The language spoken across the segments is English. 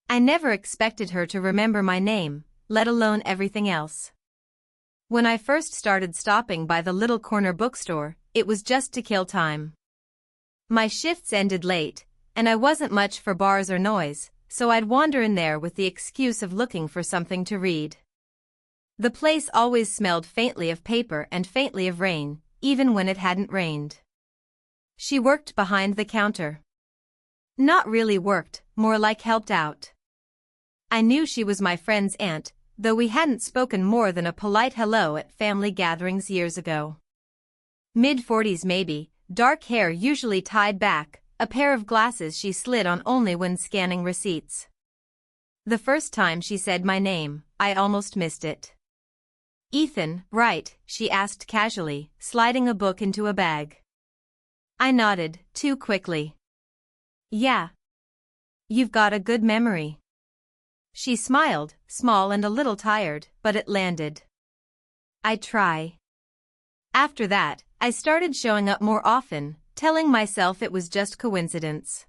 I never expected her to remember my name, let alone everything else. When I first started stopping by the little corner bookstore, it was just to kill time. My shifts ended late, and I wasn't much for bars or noise, so I'd wander in there with the excuse of looking for something to read. The place always smelled faintly of paper and faintly of rain, even when it hadn't rained. She worked behind the counter. Not really worked, more like helped out. I knew she was my friend's aunt, though we hadn't spoken more than a polite hello at family gatherings years ago. Mid-40s maybe, dark hair usually tied back, a pair of glasses she slid on only when scanning receipts. The first time she said my name, I almost missed it. "Ethan, right?" she asked casually, sliding a book into a bag. I nodded, too quickly. "Yeah. You've got a good memory." She smiled, small and a little tired, but it landed. "I try." After that, I started showing up more often, telling myself it was just coincidence.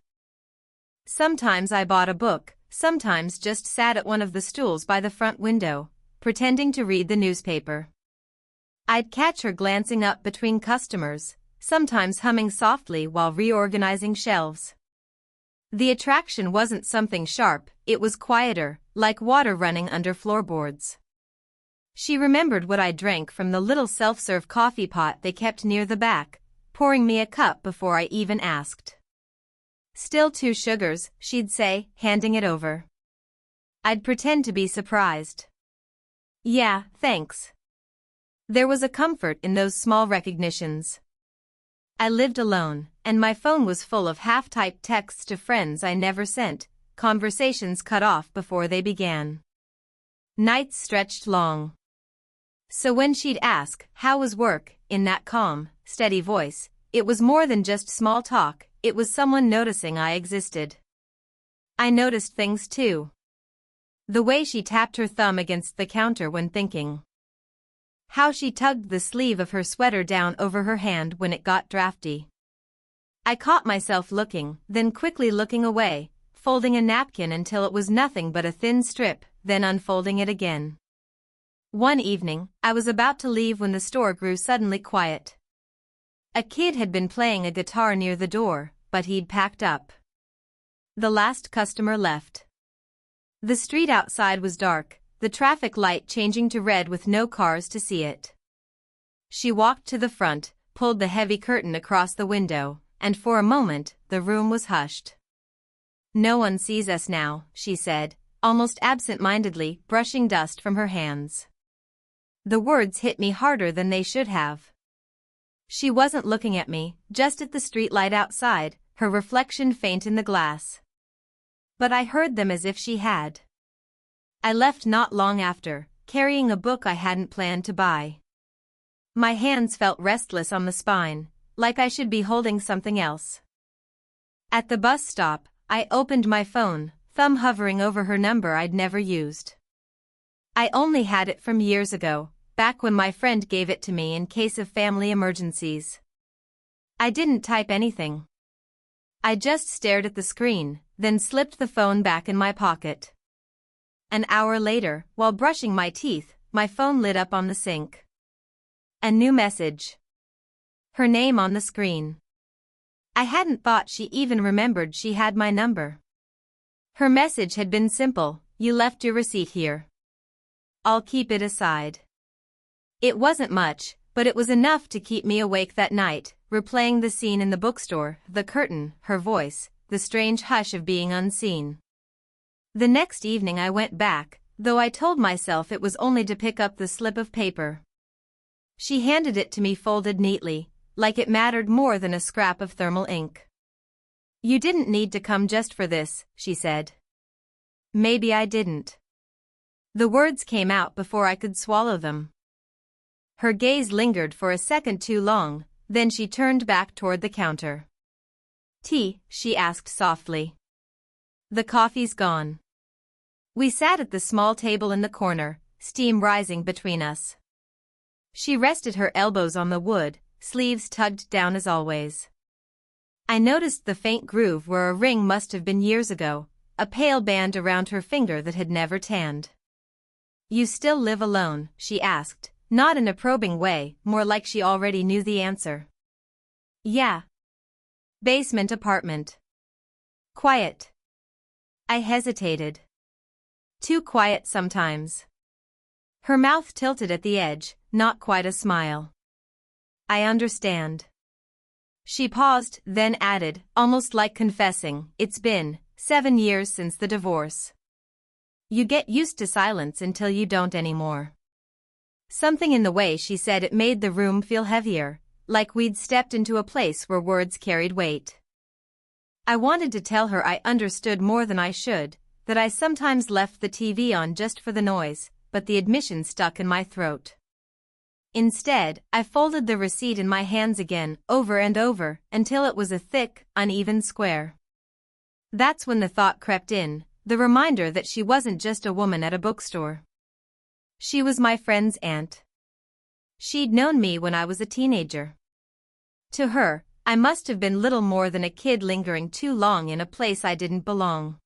Sometimes I bought a book, sometimes just sat at one of the stools by the front window, pretending to read the newspaper. I'd catch her glancing up between customers, sometimes humming softly while reorganizing shelves. The attraction wasn't something sharp, it was quieter, like water running under floorboards. She remembered what I drank from the little self-serve coffee pot they kept near the back, pouring me a cup before I even asked. "Still 2 sugars," she'd say, handing it over. I'd pretend to be surprised. "Yeah, thanks." There was a comfort in those small recognitions. I lived alone, and my phone was full of half-typed texts to friends I never sent, conversations cut off before they began. Nights stretched long. So when she'd ask, "How was work?" in that calm, steady voice, it was more than just small talk, it was someone noticing I existed. I noticed things too. The way she tapped her thumb against the counter when thinking. How she tugged the sleeve of her sweater down over her hand when it got drafty. I caught myself looking, then quickly looking away, folding a napkin until it was nothing but a thin strip, then unfolding it again. One evening, I was about to leave when the store grew suddenly quiet. A kid had been playing a guitar near the door, but he'd packed up. The last customer left. The street outside was dark, the traffic light changing to red with no cars to see it. She walked to the front, pulled the heavy curtain across the window, and for a moment, the room was hushed. "No one sees us now," she said, almost absent-mindedly, brushing dust from her hands. The words hit me harder than they should have. She wasn't looking at me, just at the streetlight outside, her reflection faint in the glass. But I heard them as if she had. I left not long after, carrying a book I hadn't planned to buy. My hands felt restless on the spine, like I should be holding something else. At the bus stop, I opened my phone, thumb hovering over her number I'd never used. I only had it from years ago, back when my friend gave it to me in case of family emergencies. I didn't type anything. I just stared at the screen, then slipped the phone back in my pocket. An hour later, while brushing my teeth, my phone lit up on the sink. A new message. Her name on the screen. I hadn't thought she even remembered she had my number. Her message had been simple: "You left your receipt here. I'll keep it aside." It wasn't much, but it was enough to keep me awake that night, replaying the scene in the bookstore, the curtain, her voice, the strange hush of being unseen. The next evening I went back, though I told myself it was only to pick up the slip of paper. She handed it to me folded neatly, like it mattered more than a scrap of thermal ink. "You didn't need to come just for this," she said. Maybe I didn't. The words came out before I could swallow them. Her gaze lingered for a second too long, then she turned back toward the counter. "Tea?" she asked softly. "The coffee's gone." We sat at the small table in the corner, steam rising between us. She rested her elbows on the wood, sleeves tugged down as always. I noticed the faint groove where a ring must have been years ago, a pale band around her finger that had never tanned. "You still live alone?" she asked, not in a probing way, more like she already knew the answer. "Yeah. Basement apartment. Quiet." I hesitated. "Too quiet sometimes." Her mouth tilted at the edge, not quite a smile. "I understand." She paused, then added, almost like confessing, "It's been 7 years since the divorce. You get used to silence until you don't anymore." Something in the way she said it made the room feel heavier, like we'd stepped into a place where words carried weight. I wanted to tell her I understood more than I should, that I sometimes left the TV on just for the noise, but the admission stuck in my throat. Instead, I folded the receipt in my hands again, over and over, until it was a thick, uneven square. That's when the thought crept in, the reminder that she wasn't just a woman at a bookstore. She was my friend's aunt. She'd known me when I was a teenager. To her, I must have been little more than a kid lingering too long in a place I didn't belong.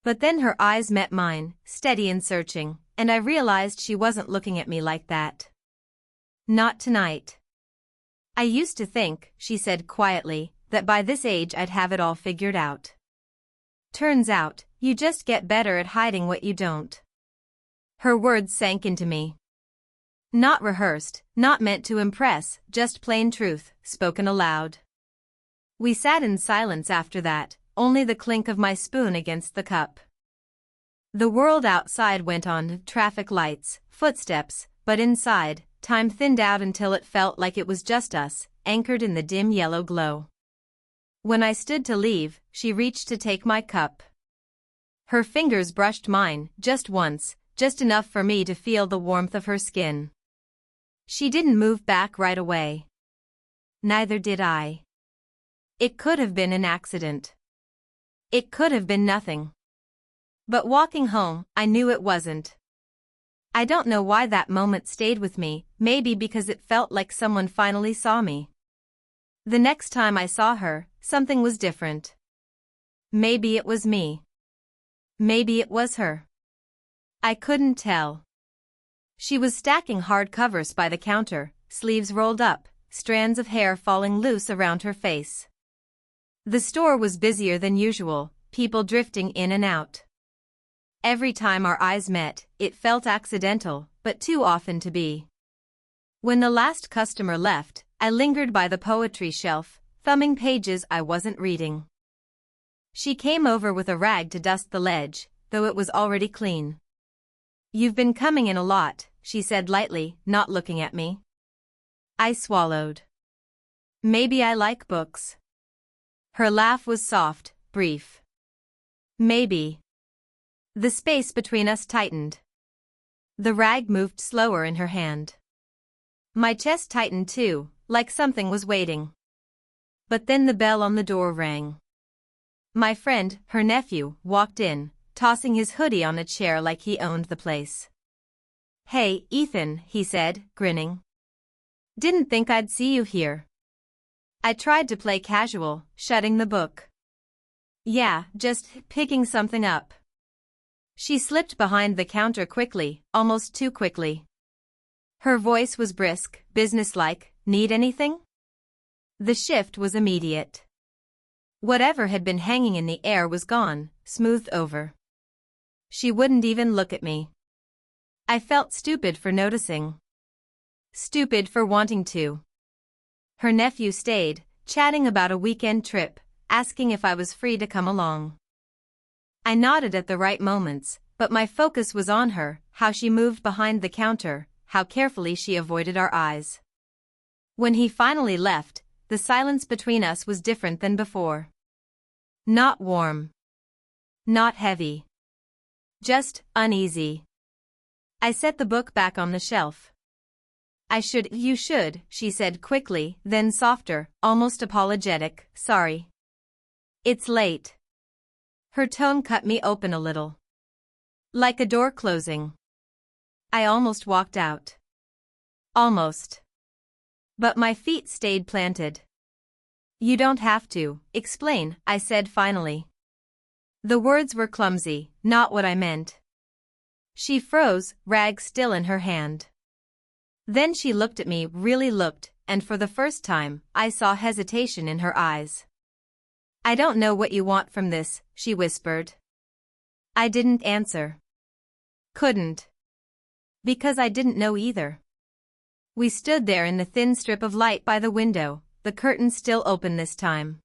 But then her eyes met mine, steady and searching, and I realized she wasn't looking at me like that. "Not tonight." "I used to think," she said quietly, "that by this age I'd have it all figured out. Turns out, you just get better at hiding what you don't." Her words sank into me. Not rehearsed, not meant to impress, just plain truth, spoken aloud. We sat in silence after that, only the clink of my spoon against the cup. The world outside went on, traffic lights, footsteps, but inside, time thinned out until it felt like it was just us, anchored in the dim yellow glow. When I stood to leave, she reached to take my cup. Her fingers brushed mine, just once, just enough for me to feel the warmth of her skin. She didn't move back right away. Neither did I. It could have been an accident. It could have been nothing. But walking home, I knew it wasn't. I don't know why that moment stayed with me, maybe because it felt like someone finally saw me. The next time I saw her, something was different. Maybe it was me. Maybe it was her. I couldn't tell. She was stacking hardcovers by the counter, sleeves rolled up, strands of hair falling loose around her face. The store was busier than usual, people drifting in and out. Every time our eyes met, it felt accidental, but too often to be. When the last customer left, I lingered by the poetry shelf, thumbing pages I wasn't reading. She came over with a rag to dust the ledge, though it was already clean. "You've been coming in a lot," she said lightly, not looking at me. I swallowed. "Maybe I like books." Her laugh was soft, brief. "Maybe." The space between us tightened. The rag moved slower in her hand. My chest tightened too, like something was waiting. But then the bell on the door rang. My friend, her nephew, walked in, tossing his hoodie on a chair like he owned the place. "Hey, Ethan," he said, grinning. "Didn't think I'd see you here." I tried to play casual, shutting the book. "Yeah, just picking something up." She slipped behind the counter quickly, almost too quickly. Her voice was brisk, businesslike. "Need anything?" The shift was immediate. Whatever had been hanging in the air was gone, smoothed over. She wouldn't even look at me. I felt stupid for noticing. Stupid for wanting to. Her nephew stayed, chatting about a weekend trip, asking if I was free to come along. I nodded at the right moments, but my focus was on her, how she moved behind the counter, how carefully she avoided our eyes. When he finally left, the silence between us was different than before. Not warm. Not heavy. Just uneasy. I set the book back on the shelf. You should, she said quickly, then softer, almost apologetic, "Sorry. It's late." Her tone cut me open a little. Like a door closing. I almost walked out. Almost. But my feet stayed planted. "You don't have to explain," I said finally. The words were clumsy, not what I meant. She froze, rag still in her hand. Then she looked at me, really looked, and for the first time, I saw hesitation in her eyes. I don't know what you want from this, she whispered. I didn't answer. Couldn't. Because I didn't know either. We stood there in the thin strip of light by the window, the curtain still open this time.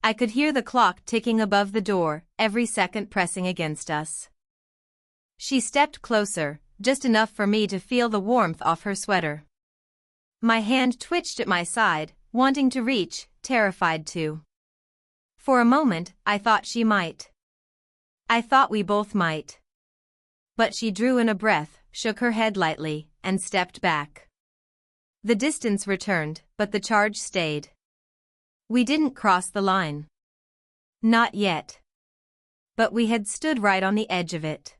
I could hear the clock ticking above the door, every second pressing against us. She stepped closer, just enough for me to feel the warmth off her sweater. My hand twitched at my side, wanting to reach, terrified to. For a moment, I thought she might. I thought we both might. But she drew in a breath, shook her head lightly, and stepped back. The distance returned, but the charge stayed. We didn't cross the line. Not yet. But we had stood right on the edge of it.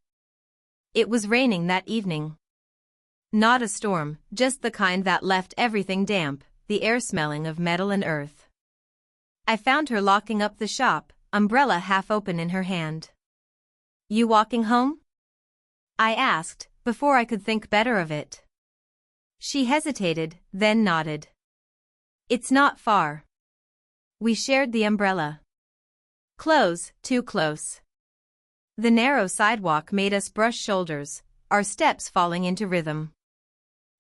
It was raining that evening. Not a storm, just the kind that left everything damp, the air smelling of metal and earth. I found her locking up the shop, umbrella half open in her hand. You walking home? I asked, before I could think better of it. She hesitated, then nodded. It's not far. We shared the umbrella. Close, too close. The narrow sidewalk made us brush shoulders, our steps falling into rhythm.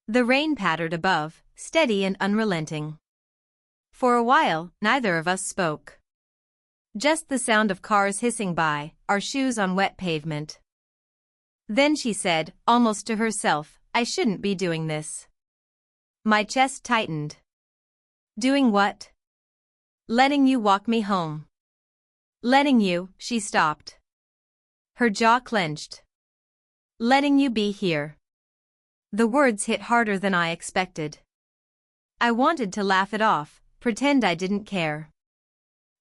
The rain pattered above, steady and unrelenting. For a while, neither of us spoke. Just the sound of cars hissing by, our shoes on wet pavement. Then she said, almost to herself, I shouldn't be doing this. My chest tightened. Doing what? Letting you walk me home. Letting you, she stopped. Her jaw clenched. Letting you be here. The words hit harder than I expected. I wanted to laugh it off, pretend I didn't care.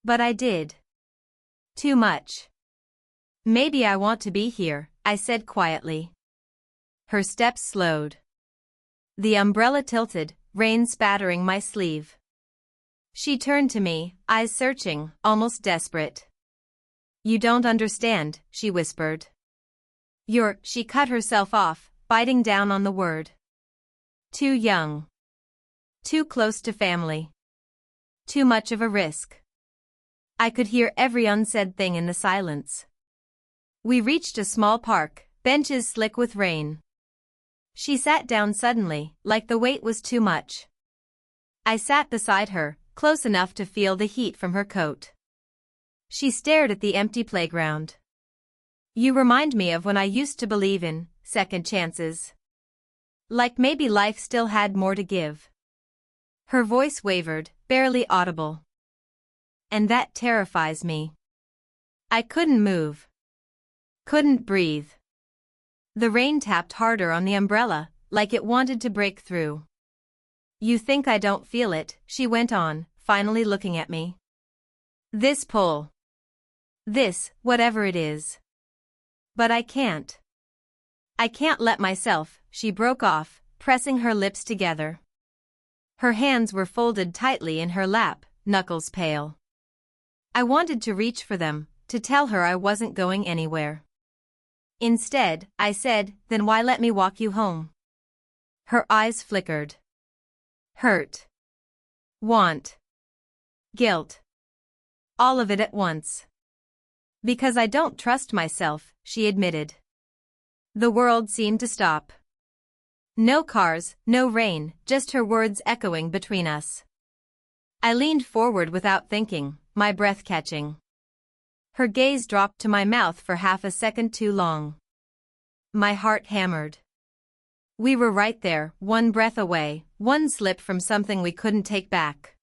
But I did. Too much. Maybe I want to be here, I said quietly. Her steps slowed. The umbrella tilted, rain spattering my sleeve. She turned to me, eyes searching, almost desperate. You don't understand, she whispered. She cut herself off, biting down on the word. Too young. Too close to family. Too much of a risk. I could hear every unsaid thing in the silence. We reached a small park, benches slick with rain. She sat down suddenly, like the weight was too much. I sat beside her, close enough to feel the heat from her coat. She stared at the empty playground. You remind me of when I used to believe in second chances. Like maybe life still had more to give. Her voice wavered, barely audible. And that terrifies me. I couldn't move. Couldn't breathe. The rain tapped harder on the umbrella, like it wanted to break through. You think I don't feel it, she went on, finally looking at me. This pull. This, whatever it is. But I can't. I can't let myself, she broke off, pressing her lips together. Her hands were folded tightly in her lap, knuckles pale. I wanted to reach for them, to tell her I wasn't going anywhere. Instead, I said, then why let me walk you home? Her eyes flickered. Hurt. Want. Guilt. All of it at once. Because I don't trust myself, she admitted. The world seemed to stop. No cars, no rain, just her words echoing between us. I leaned forward without thinking, my breath catching. Her gaze dropped to my mouth for half a second too long. My heart hammered. We were right there, one breath away, one slip from something we couldn't take back.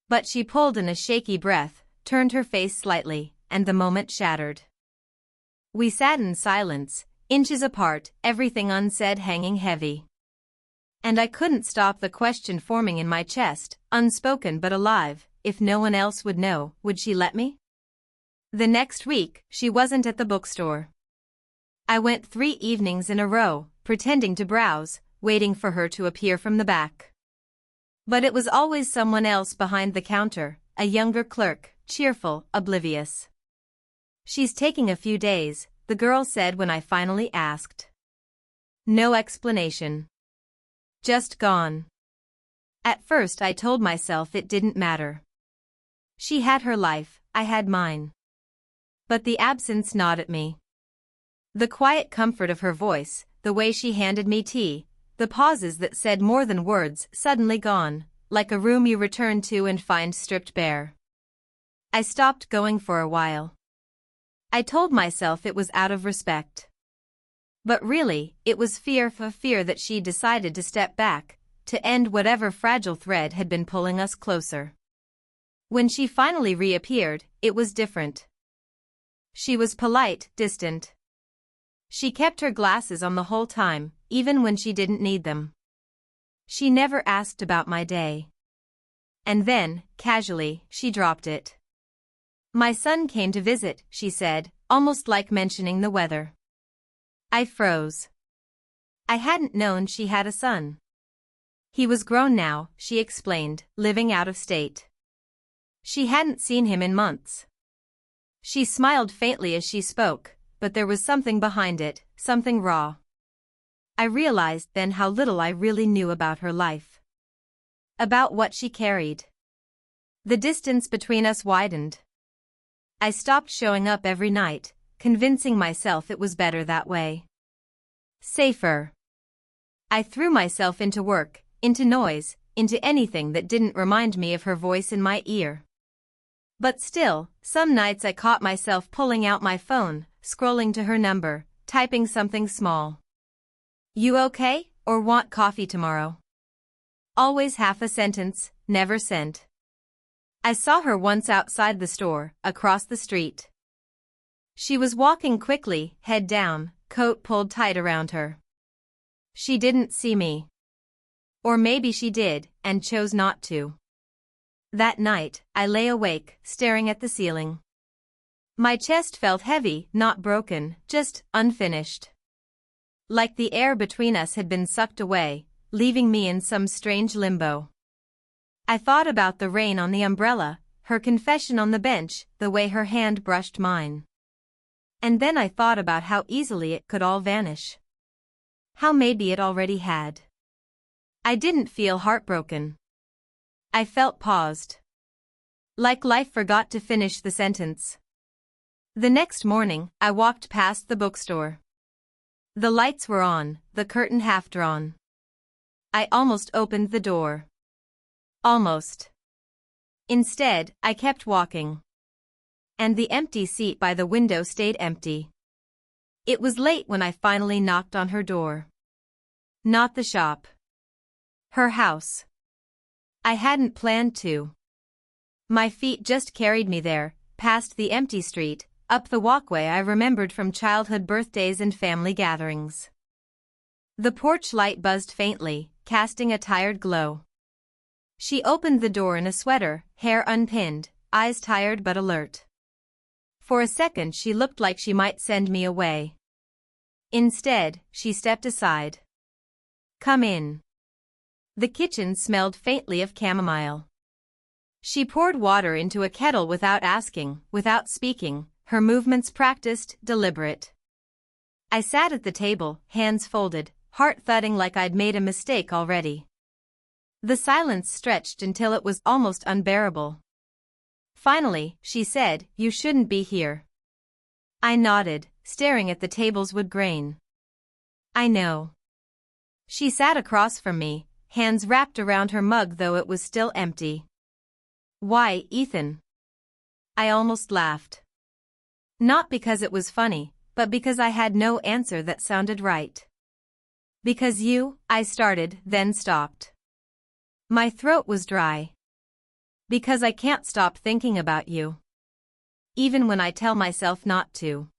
But she pulled in a shaky breath, turned her face slightly, and the moment shattered. We sat in silence, inches apart, everything unsaid hanging heavy. And I couldn't stop the question forming in my chest, unspoken but alive, if no one else would know, would she let me? The next week, she wasn't at the bookstore. I went 3 evenings in a row, pretending to browse, waiting for her to appear from the back. But it was always someone else behind the counter, a younger clerk, cheerful, oblivious. She's taking a few days, the girl said when I finally asked. No explanation. Just gone. At first I told myself it didn't matter. She had her life, I had mine. But the absence gnawed at me. The quiet comfort of her voice, the way she handed me tea, the pauses that said more than words suddenly gone, like a room you return to and find stripped bare. I stopped going for a while. I told myself it was out of respect. But really, it was fear that she decided to step back, to end whatever fragile thread had been pulling us closer. When she finally reappeared, it was different. She was polite, distant. She kept her glasses on the whole time, even when she didn't need them. She never asked about my day. And then, casually, she dropped it. My son came to visit, she said, almost like mentioning the weather. I froze. I hadn't known she had a son. He was grown now, she explained, living out of state. She hadn't seen him in months. She smiled faintly as she spoke, but there was something behind it, something raw. I realized then how little I really knew about her life. About what she carried. The distance between us widened. I stopped showing up every night, convincing myself it was better that way. Safer. I threw myself into work, into noise, into anything that didn't remind me of her voice in my ear. But still, some nights I caught myself pulling out my phone, scrolling to her number, typing something small. You okay, or want coffee tomorrow? Always half a sentence, never sent. I saw her once outside the store, across the street. She was walking quickly, head down, coat pulled tight around her. She didn't see me. Or maybe she did, and chose not to. That night, I lay awake, staring at the ceiling. My chest felt heavy, not broken, just unfinished. Like the air between us had been sucked away, leaving me in some strange limbo. I thought about the rain on the umbrella, her confession on the bench, the way her hand brushed mine. And then I thought about how easily it could all vanish. How maybe it already had. I didn't feel heartbroken. I felt paused. Like life forgot to finish the sentence. The next morning, I walked past the bookstore. The lights were on, the curtain half drawn. I almost opened the door. Almost. Instead, I kept walking. And the empty seat by the window stayed empty. It was late when I finally knocked on her door. Not the shop. Her house. I hadn't planned to. My feet just carried me there, past the empty street, up the walkway I remembered from childhood birthdays and family gatherings. The porch light buzzed faintly, casting a tired glow. She opened the door in a sweater, hair unpinned, eyes tired but alert. For a second she looked like she might send me away. Instead, she stepped aside. Come in. The kitchen smelled faintly of chamomile. She poured water into a kettle without asking, without speaking, her movements practiced, deliberate. I sat at the table, hands folded, heart thudding like I'd made a mistake already. The silence stretched until it was almost unbearable. Finally, she said, "You shouldn't be here." I nodded, staring at the table's wood grain. I know. She sat across from me, hands wrapped around her mug though it was still empty. Why, Ethan? I almost laughed. Not because it was funny, but because I had no answer that sounded right. Because you, I started, then stopped. My throat was dry. Because I can't stop thinking about you. Even when I tell myself not to.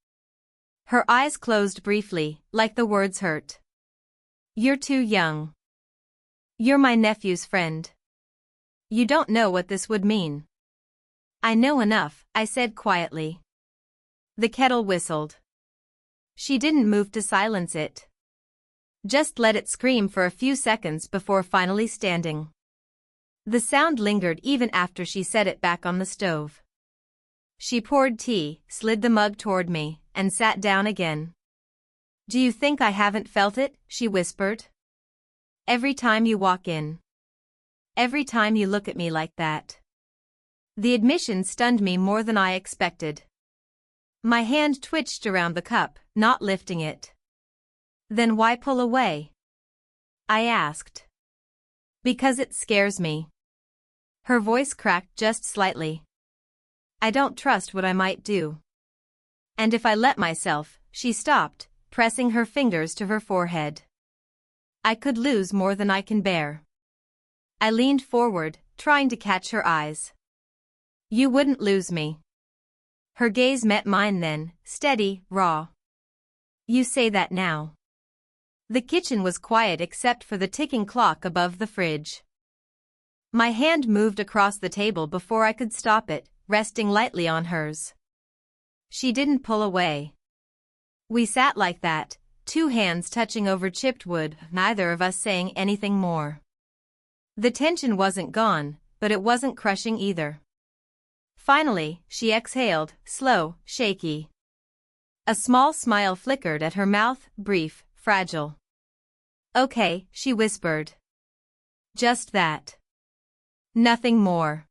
Her eyes closed briefly, like the words hurt. You're too young. You're my nephew's friend. You don't know what this would mean. I know enough, I said quietly. The kettle whistled. She didn't move to silence it. Just let it scream for a few seconds before finally standing. The sound lingered even after she set it back on the stove. She poured tea, slid the mug toward me, and sat down again. "Do you think I haven't felt it?" she whispered. "Every time you walk in. Every time you look at me like that." The admission stunned me more than I expected. My hand twitched around the cup, not lifting it. "Then why pull away?" I asked. "Because it scares me." Her voice cracked just slightly. "I don't trust what I might do. And if I let myself," she stopped, pressing her fingers to her forehead. "I could lose more than I can bear." I leaned forward, trying to catch her eyes. "You wouldn't lose me." Her gaze met mine then, steady, raw. "You say that now." The kitchen was quiet except for the ticking clock above the fridge. My hand moved across the table before I could stop it, resting lightly on hers. She didn't pull away. We sat like that, two hands touching over chipped wood, neither of us saying anything more. The tension wasn't gone, but it wasn't crushing either. Finally, she exhaled, slow, shaky. A small smile flickered at her mouth, brief, fragile. "Okay," she whispered. "Just that. Nothing more."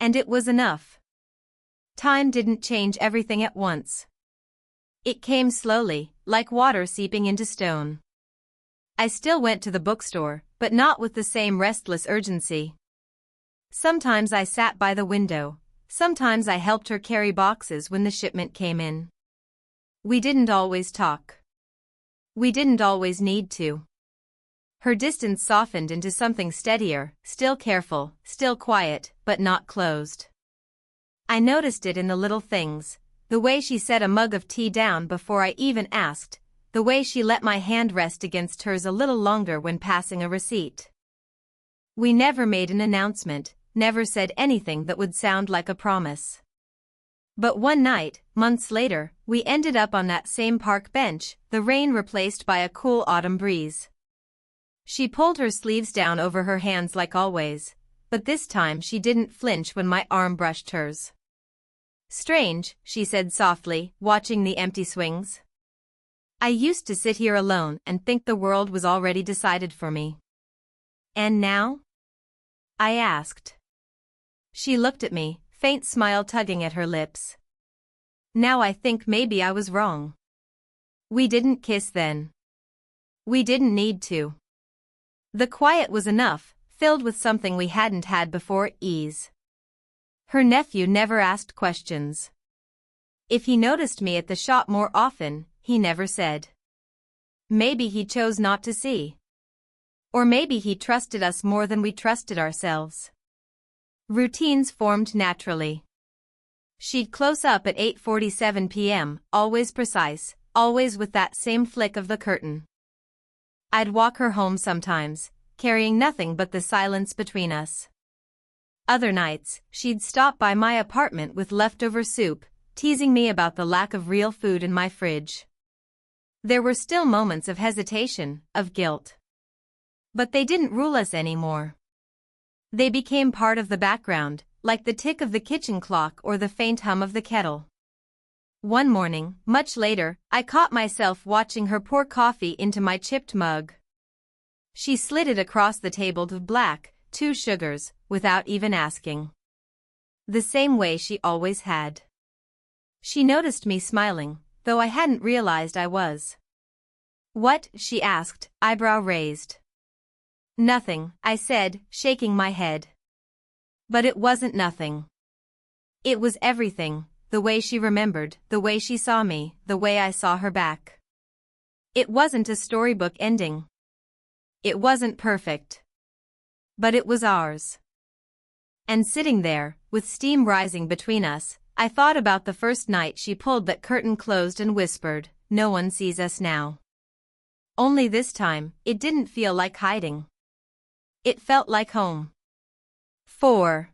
And it was enough. Time didn't change everything at once. It came slowly, like water seeping into stone. I still went to the bookstore, but not with the same restless urgency. Sometimes I sat by the window, sometimes I helped her carry boxes when the shipment came in. We didn't always talk. We didn't always need to. Her distance softened into something steadier, still careful, still quiet, but not closed. I noticed it in the little things, the way she set a mug of tea down before I even asked, the way she let my hand rest against hers a little longer when passing a receipt. We never made an announcement, never said anything that would sound like a promise. But one night, months later, we ended up on that same park bench, the rain replaced by a cool autumn breeze. She pulled her sleeves down over her hands like always, but this time she didn't flinch when my arm brushed hers. "Strange," she said softly, watching the empty swings. "I used to sit here alone and think the world was already decided for me." "And now?" I asked. She looked at me, faint smile tugging at her lips. "Now I think maybe I was wrong. We didn't kiss then. We didn't need to." The quiet was enough, filled with something we hadn't had before, ease. Her nephew never asked questions. If he noticed me at the shop more often, he never said. Maybe he chose not to see. Or maybe he trusted us more than we trusted ourselves. Routines formed naturally. She'd close up at 8:47 p.m., always precise, always with that same flick of the curtain. I'd walk her home sometimes, carrying nothing but the silence between us. Other nights, she'd stop by my apartment with leftover soup, teasing me about the lack of real food in my fridge. There were still moments of hesitation, of guilt. But they didn't rule us anymore. They became part of the background, like the tick of the kitchen clock or the faint hum of the kettle. One morning, much later, I caught myself watching her pour coffee into my chipped mug. She slid it across the table to black, 2 sugars, without even asking. The same way she always had. She noticed me smiling, though I hadn't realized I was. "What?" she asked, eyebrow raised. "Nothing," I said, shaking my head. But it wasn't nothing. It was everything, the way she remembered, the way she saw me, the way I saw her back. It wasn't a storybook ending. It wasn't perfect. But it was ours. And sitting there, with steam rising between us, I thought about the first night she pulled that curtain closed and whispered, "No one sees us now." Only this time, it didn't feel like hiding. It felt like home. 4.